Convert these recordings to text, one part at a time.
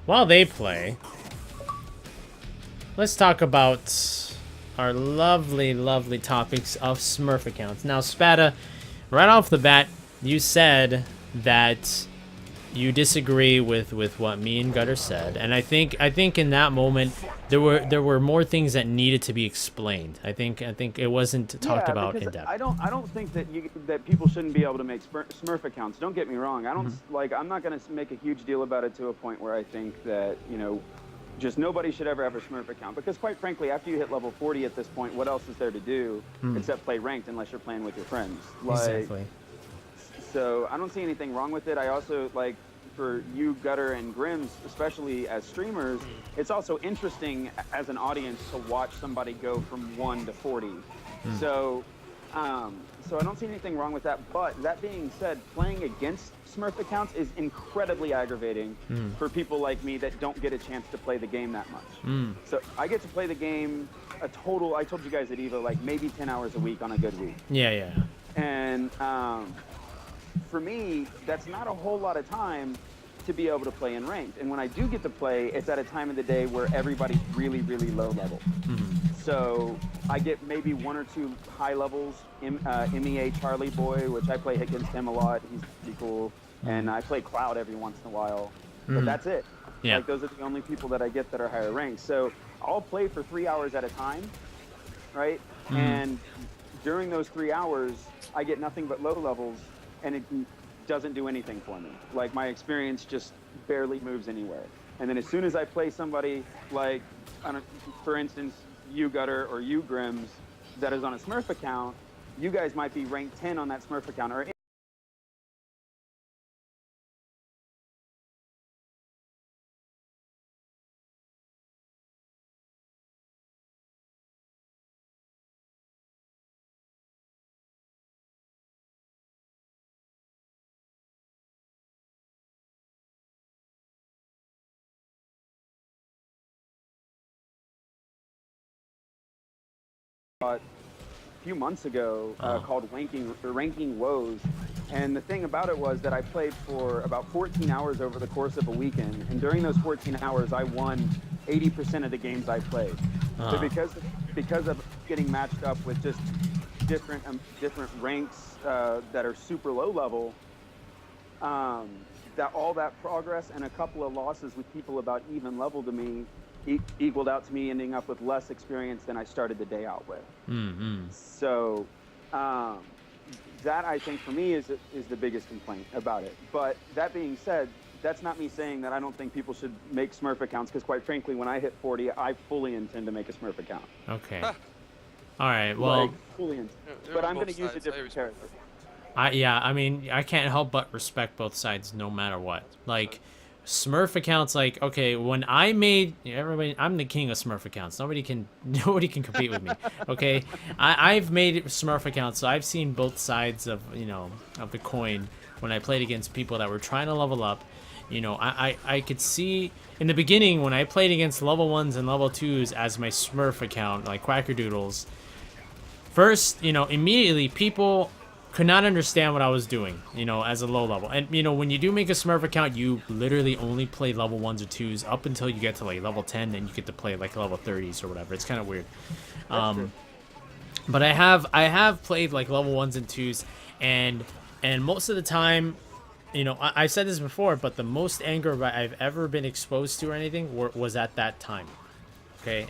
while they play, let's talk about our lovely, lovely topics of Smurf accounts. Now, Spada, right off the bat, you said that you disagree with what me and Gutter said, and I think in that moment there were more things that needed to be explained. I think it wasn't talked about in depth. I don't think that that people shouldn't be able to make Smurf accounts. Don't get me wrong. I don't like. I'm not going to make a huge deal about it to a point where I think that just nobody should ever have a Smurf account, because quite frankly, after you hit level 40 at this point, what else is there to do except play ranked unless you're playing with your friends? Exactly. So I don't see anything wrong with it. I also, like, for you, Gutter, and Grims, especially as streamers, it's also interesting as an audience to watch somebody go from 1 to 40. So so I don't see anything wrong with that. But that being said, playing against Smurf accounts is incredibly aggravating for people like me that don't get a chance to play the game that much. So I get to play the game a total, I told you guys at EVO, like maybe 10 hours a week on a good week. Yeah. And for me, that's not a whole lot of time to be able to play in ranked. And when I do get to play, it's at a time of the day where everybody's really, really low level. So I get maybe 1 or 2 high levels. MEA Charlie Boy, which I play against him a lot. He's pretty cool. And I play Cloud every once in a while. But that's it. Yeah. Like, those are the only people that I get that are higher ranked. So I'll play for 3 hours at a time, right? And during those 3 hours, I get nothing but low levels, and it doesn't do anything for me. Like, my experience just barely moves anywhere. And then as soon as I play somebody like, for instance, you, Gutter, or you, Grims, that is on a Smurf account, you guys might be ranked 10 on that Smurf account, or a few months ago called Ranking Woes. And the thing about it was that I played for about 14 hours over the course of a weekend. And during those 14 hours, I won 80% of the games I played. So because of getting matched up with just different ranks that are super low level, that all that progress and a couple of losses with people about even level to me equaled out to me ending up with less experience than I started the day out with. So that, I think, for me is the biggest complaint about it. But that being said, that's not me saying that I don't think people should make Smurf accounts, because quite frankly, when I hit 40, I fully intend to make a Smurf account. Okay. All right. Well, like, fully intend. But I'm going to use a different character. I mean, I can't help but respect both sides no matter what. Like, Smurf accounts, like, okay, when I made everybody, I'm the king of Smurf accounts. Nobody can compete with me. Okay, I've made Smurf accounts, so I've seen both sides of of the coin. When I played against people that were trying to level up, I could see in the beginning when I played against level 1s and level 2s as my Smurf account, like Quackerdoodles. First, immediately people could not understand what I was doing, as a low level. And, when you do make a Smurf account, you literally only play level 1s or 2s up until you get to, like, level 10, then you get to play, like, level 30s or whatever. It's kind of weird. But I have played, like, level 1s and 2s, and most of the time, I've said this before, but the most anger I've ever been exposed to or anything was at that time. Okay,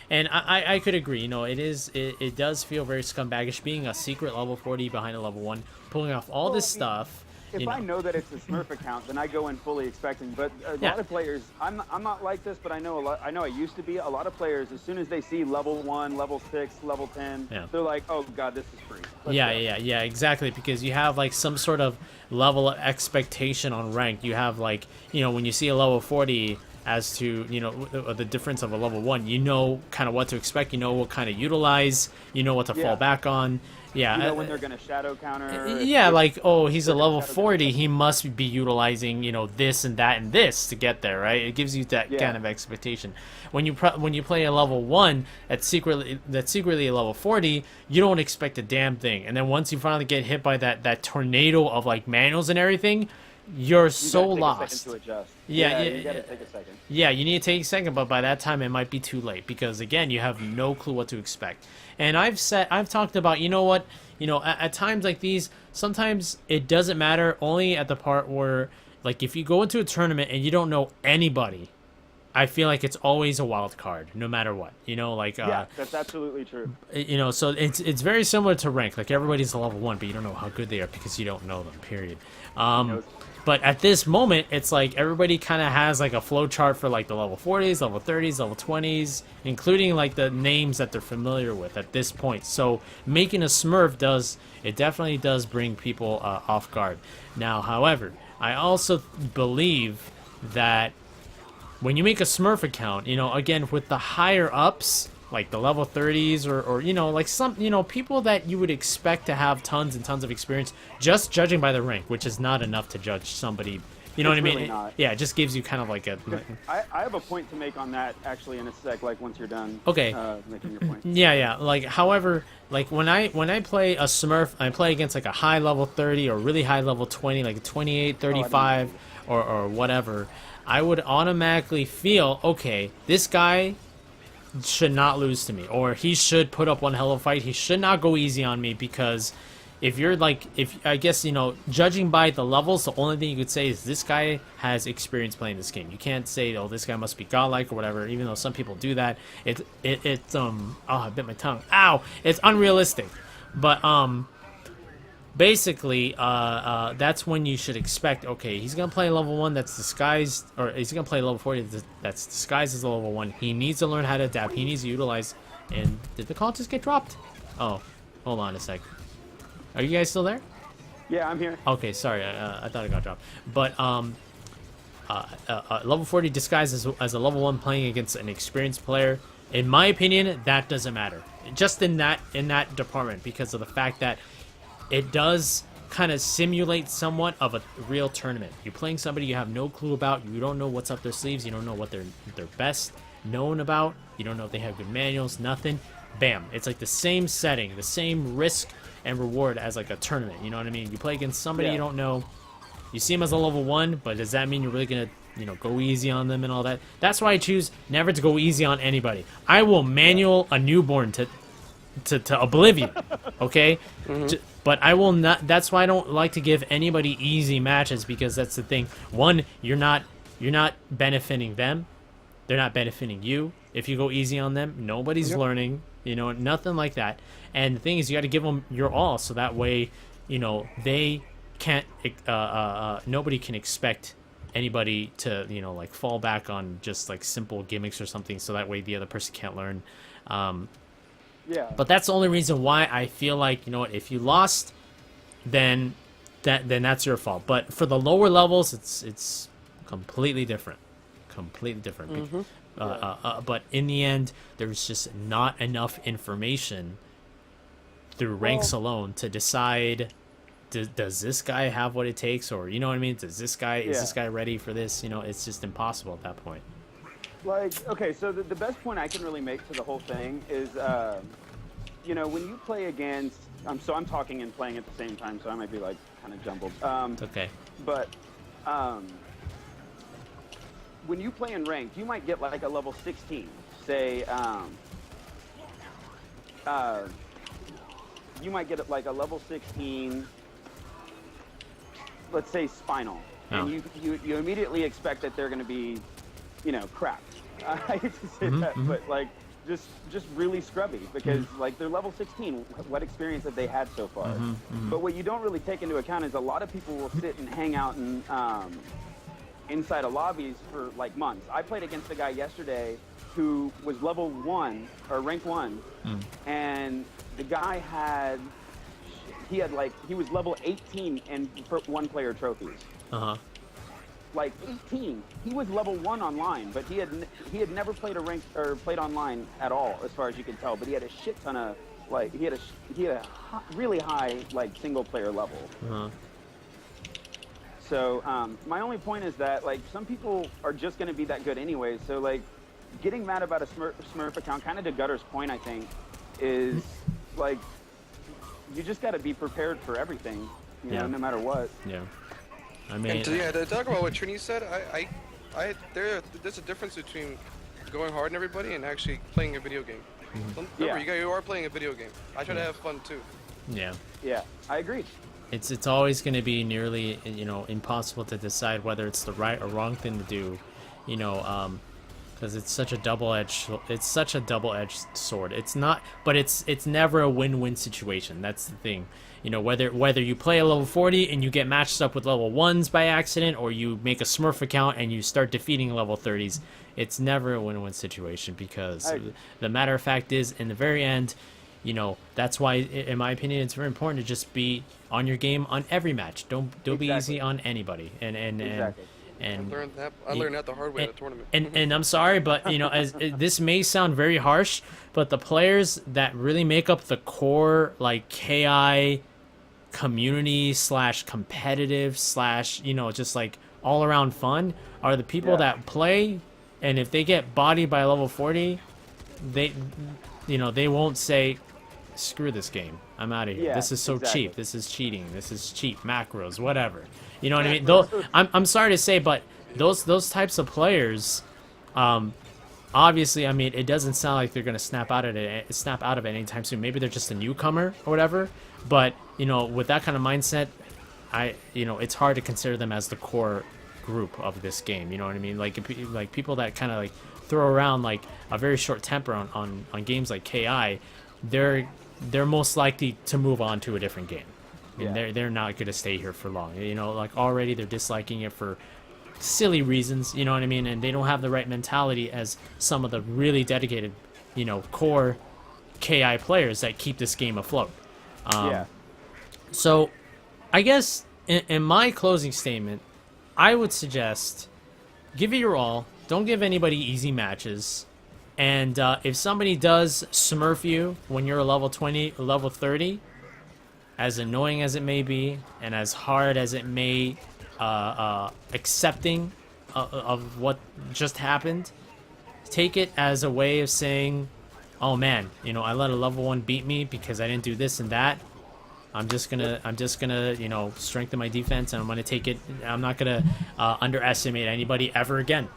and I could agree, it does feel very scumbaggish being a secret level 40 behind a level 1, pulling off all this stuff. If I know that it's a Smurf account, then I go in fully expecting. But a lot of players, I'm not like this, but I know I used to be. A lot of players, as soon as they see level 1, level 6, level 10, they're like, oh god, this is free. Yeah, exactly, because you have, like, some sort of level of expectation on rank. You have, like, when you see a level 40 as to the difference of a level 1, kind of what to expect, what kind of utilize, what to fall back on. When they're gonna shadow counter. Like, oh, he's a level 40, he must be utilizing this and that and this to get there, right? It gives you that kind of expectation. When you play a level 1 that's secretly a level 40, you don't expect a damn thing. And then once you finally get hit by that tornado of, like, manuals and everything, you're You so gotta take a second lost. to adjust. Yeah, You yeah, gotta take a second. yeah. You need to take a second, but by that time it might be too late because again, you have no clue what to expect. And I've talked about, you know what, at times like these, sometimes it doesn't matter. Only at the part where, like, if you go into a tournament and you don't know anybody, I feel like it's always a wild card, no matter what. Like Yeah, that's absolutely true. so it's very similar to rank. Like everybody's a level 1, but you don't know how good they are because you don't know them. Period. knows? But at this moment, it's like everybody kind of has like a flow chart for like the level 40s, level 30s, level 20s, including like the names that they're familiar with at this point. So making a Smurf definitely does bring people off guard. Now, however, I also believe that when you make a Smurf account, again, with the higher ups, like the level 30s or like some, people that you would expect to have tons and tons of experience, just judging by the rank, which is not enough to judge somebody. You know It's what I mean? really not. Yeah, it just gives you kind of like a... I have a point to make on that actually in a sec, like once you're done Okay. making your point. Yeah. Like, however, like when I play a Smurf, I play against like a high level 30 or really high level 20, like a 28, 35, or whatever. I would automatically feel, okay, this guy should not lose to me, or he should put up one hell of a fight. He should not go easy on me, because if you're like, if I guess, judging by the levels, the only thing you could say is this guy has experience playing this game. You can't say, oh, this guy must be godlike or whatever, even though some people do that. It's oh, I bit my tongue. Ow! It's unrealistic. But basically, that's when you should expect, okay, he's going to play level 1 that's disguised, or he's going to play level 40 that's disguised as a level 1. He needs to learn how to adapt. He needs to utilize... And did the call just get dropped? Oh, hold on a sec. Are you guys still there? Yeah, I'm here. Okay, sorry, I thought it got dropped. But, level 40 disguised as a level 1 playing against an experienced player, in my opinion, that doesn't matter. Just in that department, because of the fact that it does kind of simulate somewhat of a real tournament. You're playing somebody you have no clue about. You don't know what's up their sleeves. You don't know what they're best known about. You don't know if they have good manuals. Nothing. Bam. It's like the same setting, the same risk and reward as like a tournament. You know what I mean? You play against somebody you don't know. You see them as a level 1, but does that mean you're really gonna, go easy on them and all that? That's why I choose never to go easy on anybody. I will manual a newborn to oblivion. Okay. But I will not. That's why I don't like to give anybody easy matches, because that's the thing. One, you're not benefiting them. They're not benefiting you. If you go easy on them, nobody's learning. Nothing like that. And the thing is, you got to give them your all, so that way, they can't. Nobody can expect anybody to, like fall back on just like simple gimmicks or something, so that way the other person can't learn. Yeah. But that's the only reason why I feel like, if you lost, then that's your fault. But for the lower levels, it's completely different. Completely different. But in the end, there's just not enough information through ranks alone to decide, does this guy have what it takes, or you know what I mean? Is this guy ready for this? It's just impossible at that point. Like, okay, so the best point I can really make to the whole thing is, when you play against, so I'm talking and playing at the same time, so I might be like kind of jumbled. It's okay. But when you play in ranked, you might get like a level 16. Say, you might get like a level 16, let's say spinal, and you immediately expect that they're going to be, crap. I hate to say that, but like just really scrubby, because like they're level 16. What experience have they had so far? But what you don't really take into account is a lot of people will sit and hang out and inside of lobbies for like months. I played against a guy yesterday who was level 1 or rank 1, and the guy he was level 18 in one player trophies. Like 18. He was level 1 online, but he had never played a rank or played online at all, as far as you can tell. But he had a shit ton of like he had a really high like single player level. So my only point is that like some people are just going to be that good anyway. So like getting mad about a Smurf account, kind of to Gutter's point, I think, is like you just got to be prepared for everything, no matter what. Yeah. I mean, And to talk about what Trini said, there's a difference between going hard on everybody and actually playing a video game. Remember, you are playing a video game. I try to have fun too. yeah. Yeah, I agree. It's always going to be nearly, impossible to decide whether it's the right or wrong thing to do, because it's such a double-edged sword. It's not, but it's never a win-win situation. That's the thing. Whether you play a level 40 and you get matched up with level 1s by accident, or you make a Smurf account and you start defeating level 30s, it's never a win-win situation, because the matter of fact is, in the very end, that's why, in my opinion, it's very important to just be on your game on every match. Don't be easy on anybody. And I learned that the hard way at a tournament. And I'm sorry, but this may sound very harsh, but the players that really make up the core, like, KI community / competitive / just like all around fun, are the people that play, and if they get bodied by level 40, they won't say, screw this game, I'm out of here. This is so cheap. This is cheating. This is cheap macros, whatever. You know what I mean? Though I'm sorry to say, but those types of players, obviously, I mean, it doesn't sound like they're gonna snap out of it anytime soon. Maybe they're just a newcomer or whatever. But with that kind of mindset, it's hard to consider them as the core group of this game. You know what I mean? Like people that kind of like throw around like a very short temper on games like KI, they're most likely to move on to a different game. And they're not going to stay here for long. Like already they're disliking it for silly reasons, you know what I mean? And they don't have the right mentality as some of the really dedicated, core KI players that keep this game afloat. So I guess in my closing statement, I would suggest give it your all. Don't give anybody easy matches. And if somebody does smurf you when you're a level 20 or level 30, as annoying as it may be, and as hard as it may accepting of what just happened, take it as a way of saying, oh man, I let a level 1 beat me because I didn't do this and that. I'm just gonna strengthen my defense, and I'm gonna take it. I'm not gonna underestimate anybody ever again.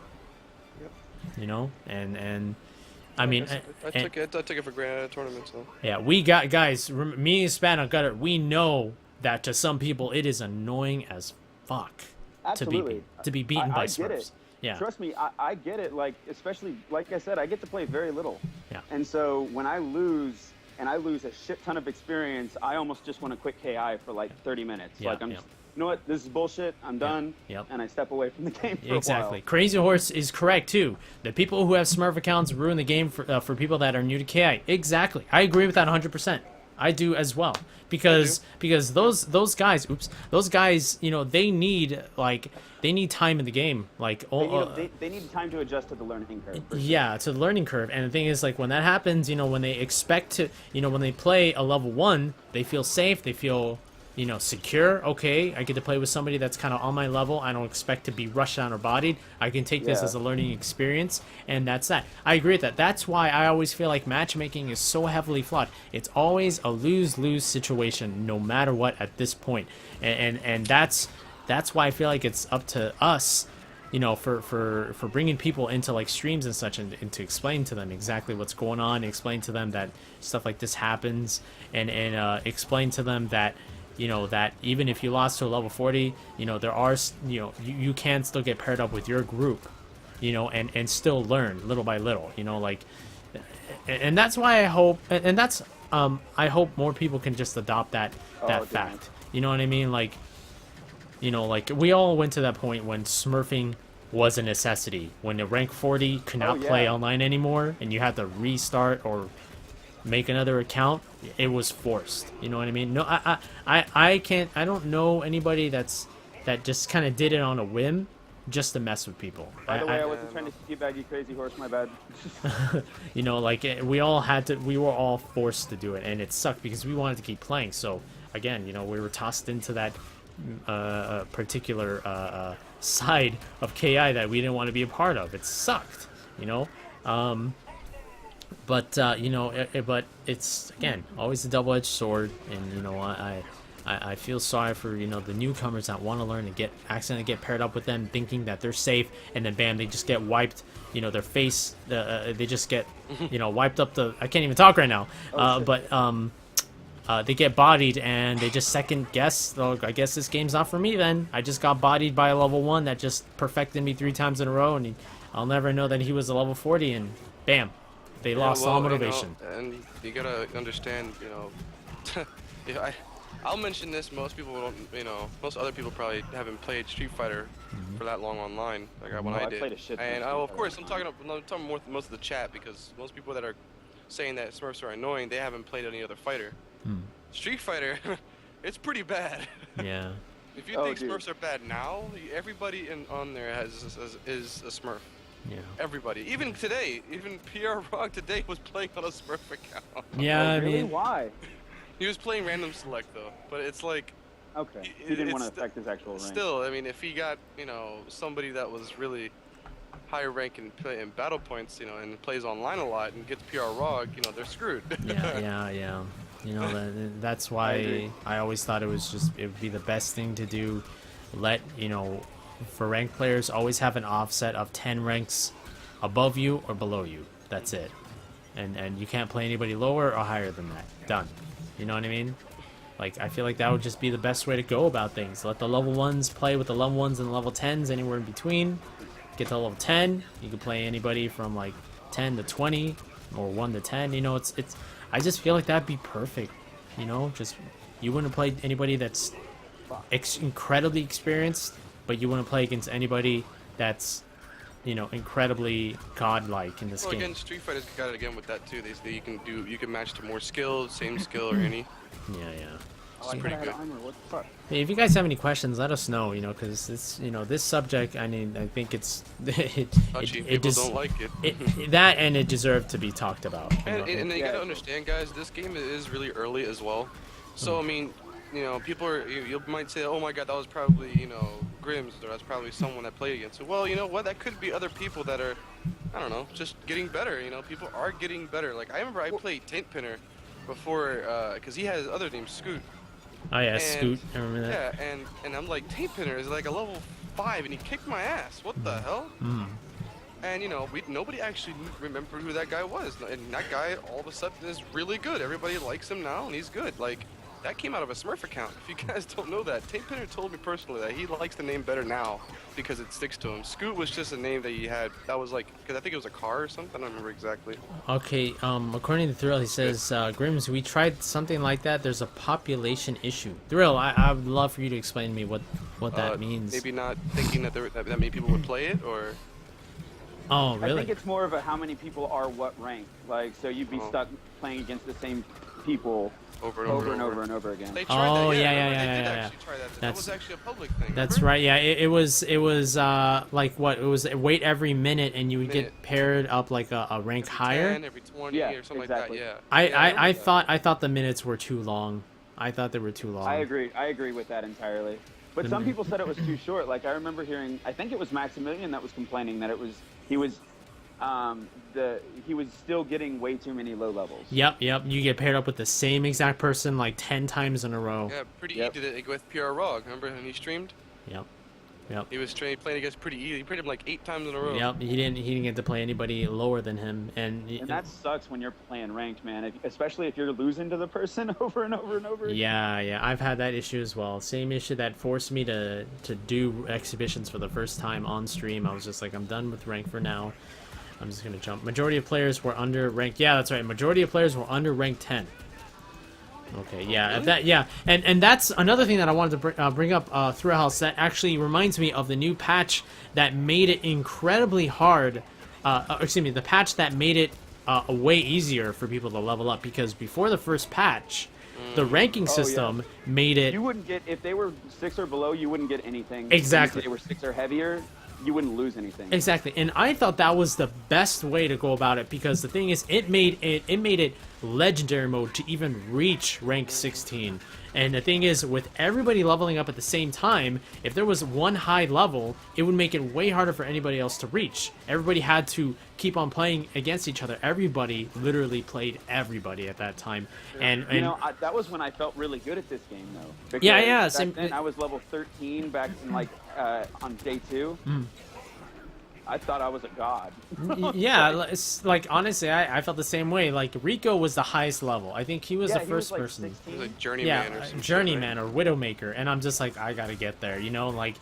Yep. And I mean, I took it for granted at a tournament. So yeah, we got guys. Me and Span on Gutter. We know that to some people it is annoying as fuck to be beaten by Smurfs. Yeah. Trust me, I get it. Like, especially like I said, I get to play very little. Yeah. And so when I lose, and I lose a shit ton of experience, I almost just want to quit KI for like 30 minutes. Yeah, like I'm just, you know what, this is bullshit. I'm done. Yep. And I step away from the game for Exactly. a while. Crazy Horse is correct too. The people who have Smurf accounts ruin the game for people that are new to KI. Exactly. I agree with that 100%. I do as well, because those guys, they need time in the game, like they need time to adjust to the learning curve. Yeah, to the learning curve. And the thing is, like, when that happens, when they expect to, when they play a level 1, they feel safe, they feel secure. Okay, I get to play with somebody that's kind of on my level. I don't expect to be rushed down or bodied. I can take this as a learning experience, and that's that. I agree with that. That's why I always feel like matchmaking is so heavily flawed. It's always a lose-lose situation, no matter what, at this point. And that's why I feel like it's up to us, for bringing people into like streams and such, and to explain to them exactly what's going on, explain to them that stuff like this happens, and explain to them that that even if you lost to a level 40, there are, you can still get paired up with your group, and still learn little by little, and that's why I hope, and that's, I hope more people can just adopt that fact. You know what I mean? Like, like we all went to that point when smurfing was a necessity, when the rank 40 could not play online anymore, and you had to restart or make another account. It was forced. You know what I mean? No, I can't. I don't know anybody that just kind of did it on a whim, just to mess with people. By the way, I wasn't trying to teabag you, Crazy Horse. My bad. Like we all had to. We were all forced to do it, and it sucked because we wanted to keep playing. So again, we were tossed into that particular side of KI that we didn't want to be a part of. It sucked. But but it's, again, always a double-edged sword, and I I feel sorry for the newcomers that want to learn and accidentally get paired up with them, thinking that they're safe, and then bam, they just get wiped. Their face, they just get wiped up. I can't even talk right now. They get bodied and they just second guess. Oh, I guess this game's not for me then. I just got bodied by a level 1 that just perfected me 3 times in a row, and I'll never know that he was a level 40, and bam, they lost all motivation. And you gotta understand, I'll mention this. Most people don't, most other people probably haven't played Street Fighter for that long online, like when I did. Played a shit ton And of of course, I'm talking more with most of the chat, because most people that are saying that Smurfs are annoying, they haven't played any other fighter. Street Fighter, it's pretty bad. Yeah. If you think Smurfs are bad now, everybody on there is a Smurf. Yeah. Everybody, even today, even PR Rock today was playing on a Smurf account. Yeah, I really? mean, Why? He was playing random select though, but it's like. Okay. He didn't want to affect his actual rank. Still, I mean, if he got somebody that was really high rank in battle points, and plays online a lot and gets PR ROG, they're screwed. yeah. That's why I always thought it would be the best thing to do. Let for ranked players, always have an offset of 10 ranks above you or below you. That's it. And you can't play anybody lower or higher than that. Done. You know what I mean? Like, I feel like that would just be the best way to go about things. Let the level 1s play with the level 1s and the level 10s, anywhere in between. Get to level 10, you can play anybody from like 10 to 20 or 1 to 10. I just feel like that'd be perfect. Just you wouldn't play anybody that's incredibly experienced, but you wouldn't play against anybody that's incredibly godlike in this game. Again, Street Fighter's got it again with that too. They say you can match to more skill, same skill or any. Yeah. It's pretty good. What the fuck? Hey, if you guys have any questions, let us know. Because this subject, I think it's Touchy. People don't like it. That and it deserved to be talked about. And you gotta understand, guys, this game is really early as well. So I mean, people you might say, oh my god, that was probably Grims, or that's probably someone that played against it. Well, you know what? That could be other people that are, I don't know, just getting better. People are getting better. Like I remember I played Taint Pinner before, because he had his other name, Scoot. Oh yeah, Scoot. I remember that. Yeah, and I'm like, Taint Pinner is like a level 5, and he kicked my ass. What the hell? And nobody actually remembered who that guy was, and that guy all of a sudden is really good. Everybody likes him now, and he's good. Like. That came out of a Smurf account. If you guys don't know that, Taint Pinner told me personally that he likes the name better now because it sticks to him. Scoot was just a name that he had. That was like, because I think it was a car or something. I don't remember exactly. Okay. According to Thrill, he says, Grims, we tried something like that. There's a population issue. Thrill, I would love for you to explain to me what that means. Maybe not thinking that that many people would play it, or. Oh, really? I think it's more of a how many people are what rank. Like, so you'd be stuck playing against the same people. Over and over again. They tried that, yeah. They did actually try that. That was actually a public thing. That's remember? right. Yeah, it was like what? It was wait every minute, and you would get paired up like a rank every higher. 10, every 20 or something exactly. like that. Yeah. I thought the minutes were too long. I thought they were too long. I agree with that entirely. But some people said it was too short. Like I remember hearing, I think it was Maximilian that was complaining that he was still getting way too many low levels. Yep. You get paired up with the same exact person like 10 times in a row. Yeah, Pretty E did it with PR ROG. Remember when he streamed? Yep. He was playing against Pretty E. He played him like 8 times in a row. Yep. He didn't get to play anybody lower than him, and that sucks when you're playing ranked, man. Especially if you're losing to the person over and over and over again. Yeah. I've had that issue as well. Same issue that forced me to do exhibitions for the first time on stream. I was just like, I'm done with rank for now. I'm just gonna jump. Majority of players were under rank. Yeah, that's right. Majority of players were under rank 10. Okay, yeah, really? and that's another thing that I wanted to bring up through House that actually reminds me of the new patch that made it incredibly hard. The patch that made it way easier for people to level up, because before the first patch, the ranking system made it. You wouldn't get, if they were 6 or below, you wouldn't get anything. Exactly. If they were 6 or heavier, you wouldn't lose anything. Exactly, and I thought that was the best way to go about it, because the thing is, it made it legendary mode to even reach rank 16, And the thing is, with everybody leveling up at the same time, if there was one high level, it would make it way harder for anybody else to reach. Everybody had to keep on playing against each other. Everybody literally played everybody at that time. And you know, that was when I felt really good at this game, though. Because yeah. back then I was level 13 back in like on day 2. I thought I was a god. Yeah, it's like honestly, I felt the same way. Like Rico was the highest level. I think he was the first like person. 16. He was a journeyman or some journeyman shit, or widowmaker, and I'm just like, I gotta get there, you know, like,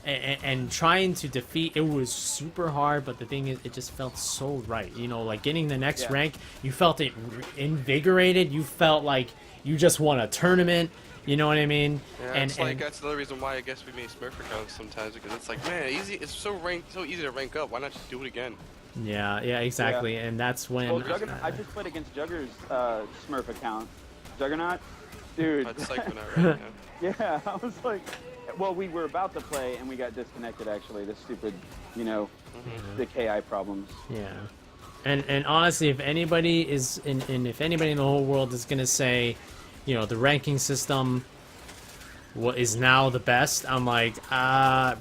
and trying to defeat it was super hard. But the thing is, it just felt so right, you know, like getting the next rank. You felt it invigorated. You felt like you just won a tournament. You know what I mean? Yeah, and, it's like that's another reason why I guess we made Smurf accounts sometimes, because it's like, man, easy. It's so easy to rank up. Why not just do it again? yeah, exactly. And that's when Well, Juggernaut, I just played against Jugger's Smurf account. Juggernaut, dude. That's psycho now, right? Yeah, I was like, well, we were about to play and we got disconnected. Actually, the stupid, you know, the KI problems. Yeah. And honestly, if anybody is if anybody in the whole world is gonna say, you know, the ranking system is now the best, I'm like,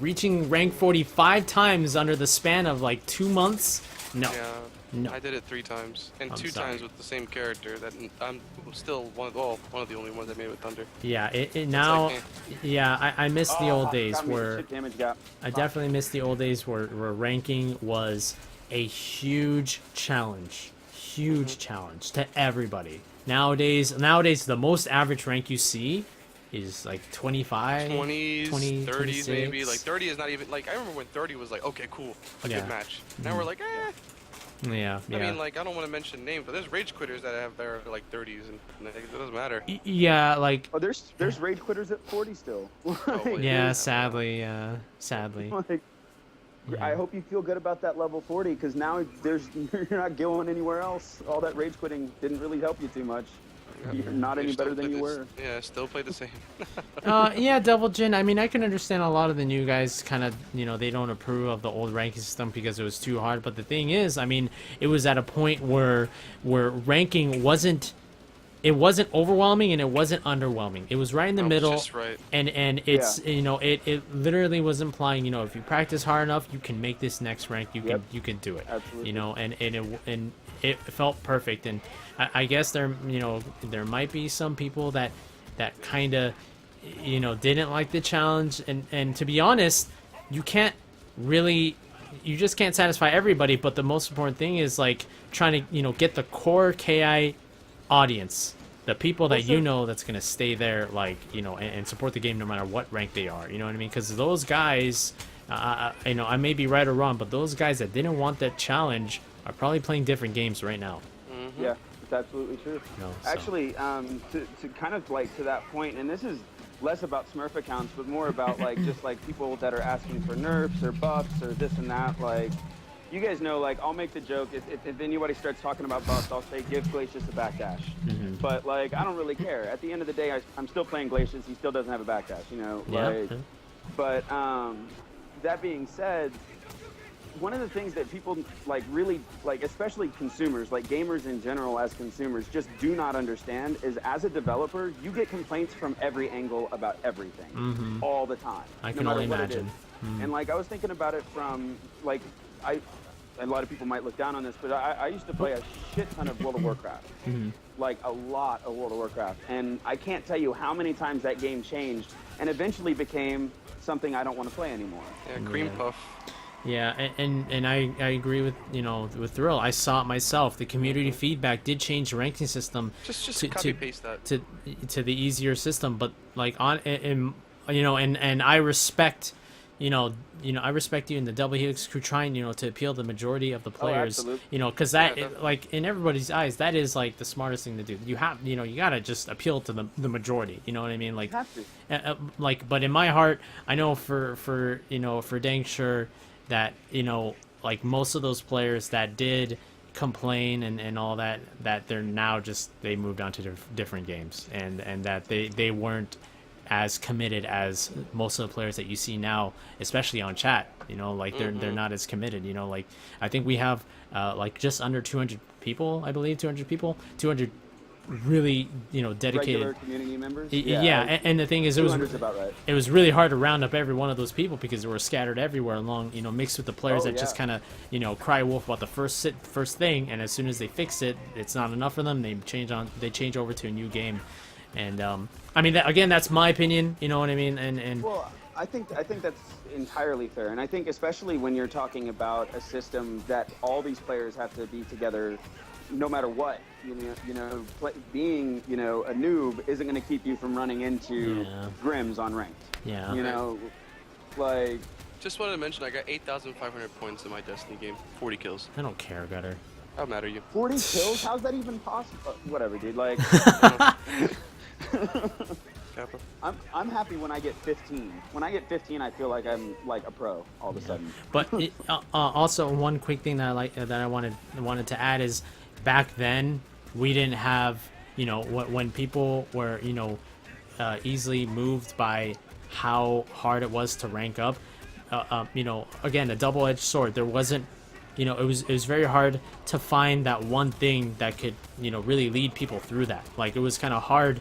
reaching rank 45 times under the span of like 2 months? No. Yeah. No. I did it 3 times, and I'm 2 sorry. times with the same character. That I'm still one of the only ones I made with Thunder. Yeah, it now, like, yeah, I miss the old days got me, where, shit damage got. I definitely miss the old days where ranking was a huge challenge to everybody. Nowadays, the most average rank you see is like 25, 20s, 20, 30s 26. maybe. Like 30 is not even like, I remember when 30 was like, okay, cool, a Yeah. good match. Now we're like, eh. Yeah. I mean, like, I don't want to mention names, but there's rage quitters that have their like 30s, and it doesn't matter. Yeah, like, Oh, there's rage quitters at 40 still. Like, yeah, sadly. Like, I hope you feel good about that level 40, because now you're not going anywhere else. All that rage quitting didn't really help you too much. You're not any better than you were. Yeah, still play the same. Yeah, Devil Jin. I mean, I can understand a lot of the new guys kind of, you know, they don't approve of the old ranking system because it was too hard. But the thing is, I mean, it was at a point where ranking wasn't overwhelming and it wasn't underwhelming. It was right in the middle. Just right. And it's you know, it literally was implying, you know, if you practice hard enough, you can make this next rank. You can do it. Absolutely. You know, and it felt perfect. And I guess there might be some people that kind of, you know, didn't like the challenge. And to be honest, you just can't satisfy everybody. But the most important thing is like trying to, you know, get the core KI audience, the people that you know that's gonna stay there, like, you know, and support the game no matter what rank they are. You know what I mean? Because those guys, you know, I may be right or wrong, but those guys that didn't want that challenge are probably playing different games right now. Yeah, it's absolutely true. No, so. Actually, to kind of like to that point, and this is less about Smurf accounts, but more about like just like people that are asking for nerfs or buffs or this and that. Like, you guys know, like, I'll make the joke, if anybody starts talking about buffs, I'll say give Glacius a backdash. But like, I don't really care. At the end of the day, I'm still playing Glacius. He still doesn't have a backdash, you know. Yeah. Like, but that being said, one of the things that people like really like, especially consumers, like gamers in general as consumers, just do not understand is, as a developer, you get complaints from every angle about everything all the time. I no can matter only what imagine. It is. And like, I was thinking about it from like, a lot of people might look down on this, but I used to play a shit ton of World of Warcraft. Like a lot of World of Warcraft. And I can't tell you how many times that game changed and eventually became something I don't want to play anymore. Yeah, cream puff. Yeah, and I agree with, you know, with Thrill. I saw it myself. The community feedback did change the ranking system Just copy paste that to the easier system. But like you know, and I respect, you know, I respect you and the Double Helix crew trying, you know, to appeal to the majority of the players. Absolutely. You know, because like in everybody's eyes, that is like the smartest thing to do. You have, you know, you gotta just appeal to the majority. You know what I mean? Like, You have to. like, but in my heart, I know for you know, for dang sure that, you know, like most of those players that did complain and all that they're now just, they moved on to different games, and that they weren't as committed as most of the players that you see now, especially on chat. You know, like they're not as committed. You know, like I think we have like just under 200 people, I believe 200 people, 200 really, dedicated. Regular community members. Yeah, and the thing is, 200's about right. it was really hard to round up every one of those people because they were scattered everywhere along, mixed with the players Oh, that just yeah. kind of, cry wolf about the first thing, and as soon as they fix it, it's not enough for them. They change over to a new game, and I mean, again, that's my opinion. You know what I mean? And Well, I think that's entirely fair, and I think especially when you're talking about a system that all these players have to be together, no matter what. Being a noob isn't going to keep you from running into Grims on ranked. Yeah. Like. Just wanted to mention, I got 8,500 points in my Destiny game. 40 kills. I don't care, Gutter. How mad are you? 40 kills? How's that even possible? Whatever, dude. Like. Kappa. I'm happy when I get 15. When I get 15, I feel like I'm like a pro all of a sudden. But also one quick thing that I wanted to add is, back then we didn't have, when people were, easily moved by how hard it was to rank up. Again, a double-edged sword. There wasn't, it was very hard to find that one thing that could, really lead people through that. Like, it was kind of hard,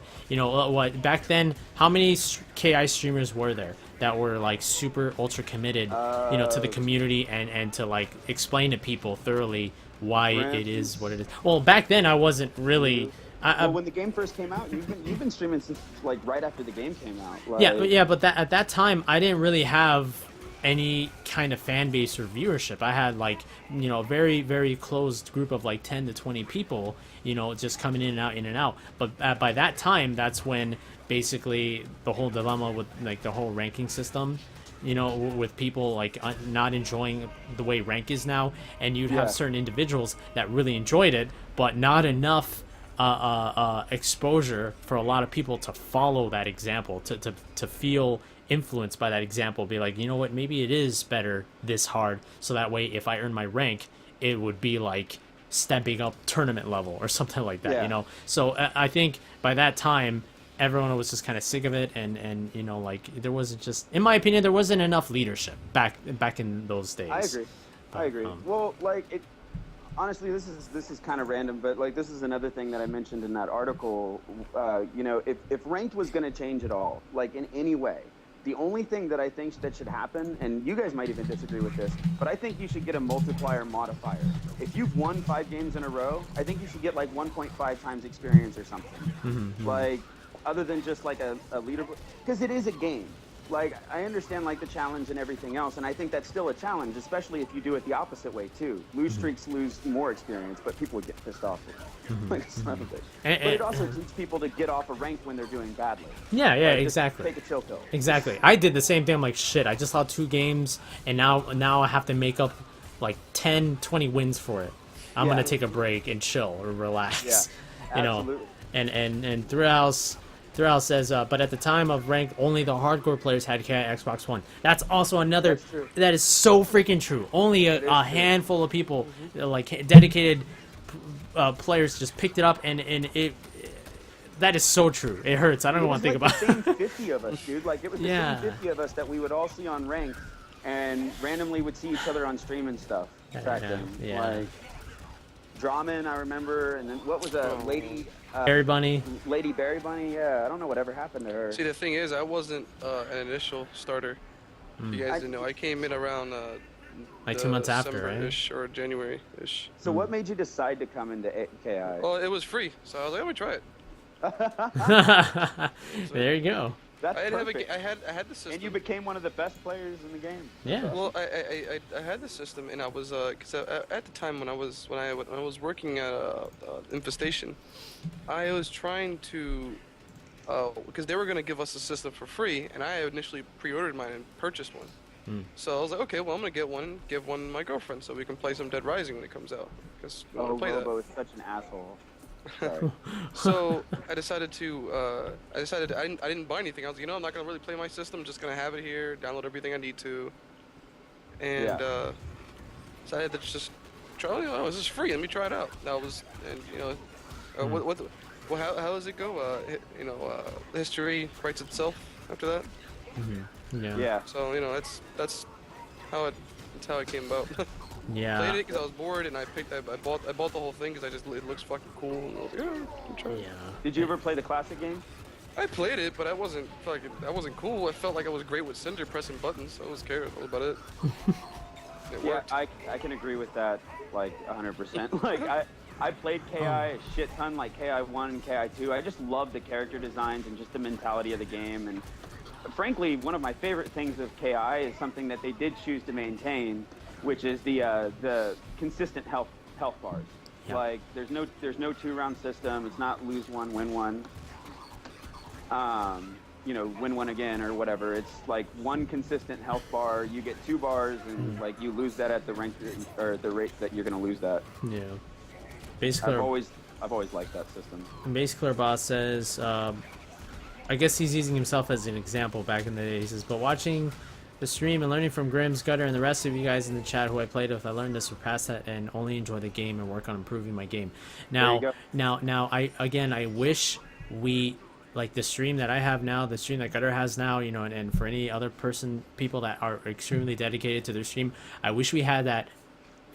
back then, how many KI streamers were there that were like super ultra committed, to the community and to like explain to people thoroughly why it is what it is. Well, back then I wasn't really. Well, when the game first came out, you've been streaming since like right after the game came out. Like... But at that time I didn't really have any kind of fan base or viewership. I had like, a very, very closed group of like 10 to 20 people, just coming in and out. But by that time, that's when basically the whole dilemma with like the whole ranking system, with people like not enjoying the way rank is now, and you'd have certain individuals that really enjoyed it, but not enough exposure for a lot of people to follow that example, to feel influenced by that example, be like, what, maybe it is better this hard, so that way if I earn my rank, it would be like stepping up tournament level or something like that. So I think by that time everyone was just kind of sick of it, and like, there wasn't, just in my opinion, there wasn't enough leadership back in those days. I agree. Well, like, honestly, this is kind of random, but like, this is another thing that I mentioned in that article. If ranked was going to change at all, like in any way, the only thing that I think that should happen, and you guys might even disagree with this, but I think you should get a multiplier modifier. If you've won 5 games in a row, I think you should get like 1.5 times experience or something. Mm-hmm. Like, other than just like a leaderboard, because it is a game. Like, I understand like the challenge and everything else, and I think that's still a challenge, especially if you do it the opposite way too. Lose streaks lose more experience, but people would get pissed off with it. Like, it's not a big. But it also teaches people to get off a rank when they're doing badly. Yeah, like, exactly. Take a chill pill. Exactly. I did the same thing. I'm like, shit, I just lost 2 games, and now I have to make up like 10, 20 wins for it. I'm gonna take a break and chill or relax. Yeah, absolutely. And Throughout says, but at the time of rank, only the hardcore players had KI Xbox One. That's also another. That's true. That is so freaking true. Only a handful of people, like dedicated players, just picked it up, and it. That is so true. It hurts. I don't even want to think about it. It was the same 50 of us, dude. Like, it was the Yeah. same 50 of us that we would all see on rank, and randomly would see each other on stream and stuff back then. Yeah. Like, Draman, I remember, and then what was a lady? Berry Bunny. Lady Berry Bunny, yeah. I don't know whatever happened to her. See, the thing is, I wasn't an initial starter. You guys didn't know. I came in around Like 2 months after, right? December-ish or January-ish. So what made you decide to come into KI? Well, it was free, so I was like, let me try it. There you go. That's I perfect. had the system. And you became one of the best players in the game. Yeah. Well, I had the system, and I was because at the time when I was working at Infestation, I was trying to because they were gonna give us a system for free, and I initially pre-ordered mine and purchased one. So I was like, okay, well, I'm gonna get one and give one to my girlfriend so we can play some Dead Rising when it comes out. Because we want to play Robo is such an asshole. So I decided I didn't buy anything. I was like, I'm not gonna really play my system. I'm just gonna have it here, download everything I need to, and decided to just try. Oh, this is free. Let me try it out. That was, and how does it go? History writes itself after that. Yeah. Yeah. So that's how it came about. Yeah. Played it because I was bored, and I bought the whole thing because it looks fucking cool. And I was like, yeah, I'll try it. Yeah. Did you ever play the classic game? I played it, but I wasn't cool. I felt like I was great with Cinder pressing buttons. So I was scared about it. It Yeah, worked. I can agree with that, like 100%. Like I played KI a shit ton, like KI 1 and KI 2. I just love the character designs and just the mentality of the game. And frankly, one of my favorite things of KI is something that they did choose to maintain, which is the consistent health bars. Yeah. Like there's no 2-round system. It's not lose one, win one. You know, win one again or whatever. It's like one consistent health bar. You get 2 bars, and like you lose that at the rank or the rate that you're gonna lose that. Yeah. Basically, I've always liked that system. Basically, our boss says, I guess he's using himself as an example back in the day. He says, but watching the stream and learning from Grimm's, Gutter, and the rest of you guys in the chat who I played with, I learned to surpass that and only enjoy the game and work on improving my game. Now, I wish we, like the stream that I have now, the stream that Gutter has now, you know, and for any other people that are extremely dedicated to their stream, I wish we had that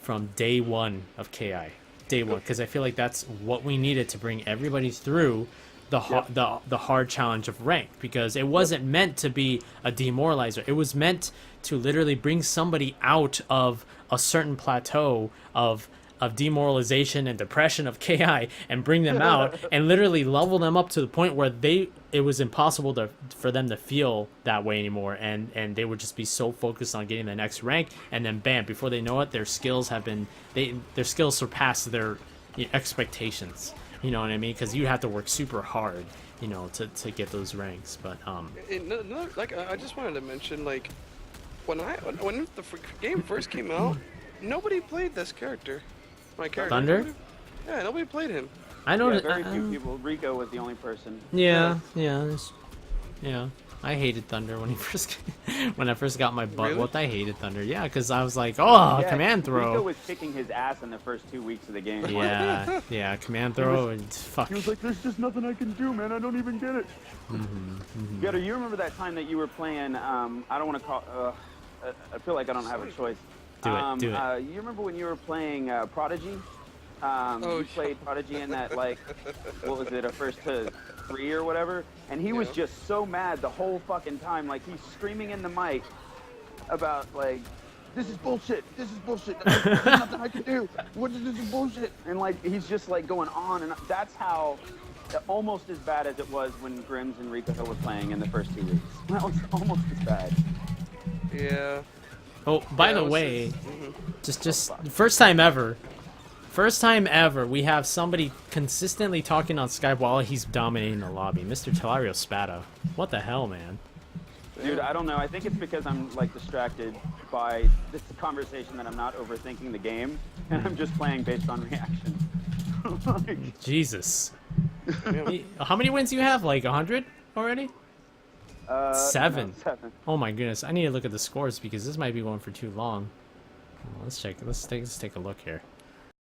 from day one of KI. Day one, because I feel like that's what we needed to bring everybody through the hard challenge of ranked, because it wasn't meant to be a demoralizer. It was meant to literally bring somebody out of a certain plateau of demoralization and depression of KI and bring them out and literally level them up to the point where it was impossible for them to feel that way anymore, and they would just be so focused on getting the next rank, and then bam, before they know it, their skills surpass their expectations. You know what I mean? Because you have to work super hard, you know, to get those ranks. But I just wanted to mention, like, when the game first came out, nobody played this character. My character. Thunder? Yeah, nobody played him. I know Yeah, very few people. Rico was the only person. Yeah. I hated Thunder when when I first got my butt Really? whooped. I hated Thunder. Yeah, because I was like, oh, Yeah, command throw. Rico was kicking his ass in the first 2 weeks of the game. Yeah, command throw and fuck. He was like, "There's just nothing I can do, man. I don't even get it." Gutter, you remember that time that you were playing? I don't want to call. I feel like I don't have a choice. Do it. You remember when you were playing Prodigy? You played Prodigy in that, like, what was it, a first to 3 or whatever? And he was just so mad the whole fucking time. Like, he's screaming in the mic about, like, this is bullshit. This is bullshit. There's nothing I can do. This is bullshit. And, like, he's just, like, going on. And that's how, almost as bad as it was when Grims and Rico were playing in the first 2 weeks. That was almost as bad. Yeah. Oh, by the way, just first time ever, we have somebody consistently talking on Skype while he's dominating the lobby. Mr. Telario Spada. What the hell, man? Dude, I don't know. I think it's because I'm, like, distracted by this conversation that I'm not overthinking the game, and I'm just playing based on reaction. Like, Jesus. How many wins do you have? Like 100 already? 7. No, 7. Oh my goodness. I need to look at the scores because this might be going for too long. Let's check. Let's take a look here.